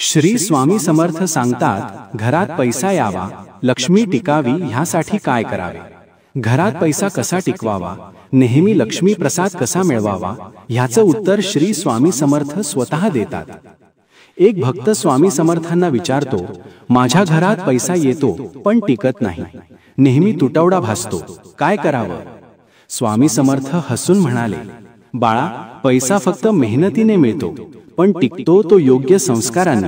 श्री स्वामी समर्थ सांगतात, घरात पैसा यावा, लक्ष्मी टिकावी ह्यासाठी काय करावे? घरात पैसा कसा टिकवावा, नेहमी लक्ष्मी प्रसाद कसा मिळवावा ह्याचं उत्तर श्री स्वामी समर्थ स्वतः देतात। एक भक्त स्वामी समर्थांना विचारतो, माझ्या घरात पैसा येतो पण टिकत नाही, नेहमी तुटवडा भासतो, काय करावं? स्वामी समर्थ हसून म्हणाले, बाळा, पैसा फक्त मेहनतीने मिळतो, पण टिकतो तो योग्य संस्कारांनी।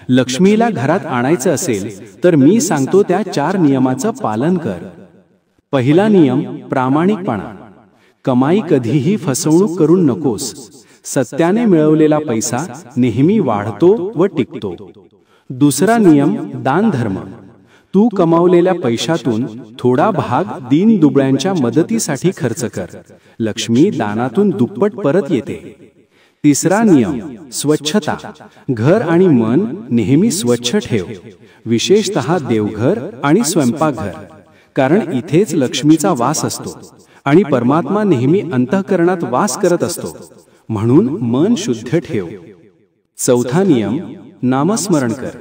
लक्ष्मीला घरात आणायचं असेल तर मी सांगतो त्या 4 नियमाचं पालन कर। पहिला नियम, प्रामाणिकपणा। कमाई कधीही फसवणूक करून नकोस। सत्याने मिळवलेला पैसा नेहमी वाढतो व टिकतो। दुसरा नियम, दान धर्म। तू कमावलेल्या पैशातून थोडा भाग दीनदुबळ्यांच्या मदतीसाठी खर्च कर, लक्ष्मी दानातून दुप्पट परत येते। तिसरा नियम, स्वच्छता। घर आणि मन नेहमी स्वच्छ ठेव, विशेषतः देवघर आणि स्वयंपाकघर, कारण इथेच लक्ष्मीचा वास असतो आणि परमात्मा नेहमी अंतःकरणात वास करत असतो, म्हणून मन शुद्ध ठेव। चौथा नियम, नामस्मरण कर।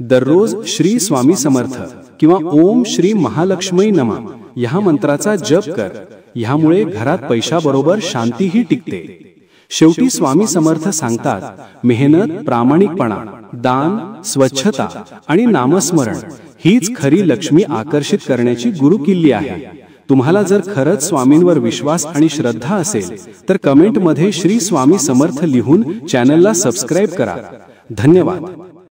दररोज श्री स्वामी समर्थ किंवा ओम श्री महालक्ष्मी नमः ह्या मंत्राचा जप कर, ह्यामुळे घरात पैशाबरोबर शांतीही टिकते। शेवटी स्वामी समर्थ सांगतात, मेहनत, प्रामाणिकपणा, दान, स्वच्छता आणि नामस्मरण हीच खरी लक्ष्मी आकर्षित करण्याची गुरुकिल्ली आहे। तुम्हाला जर खरंच स्वामींवर विश्वास आणि श्रद्धा असेल तर कमेंटमध्ये श्री स्वामी समर्थ लिहून चॅनलला सबस्क्राइब करा। धन्यवाद।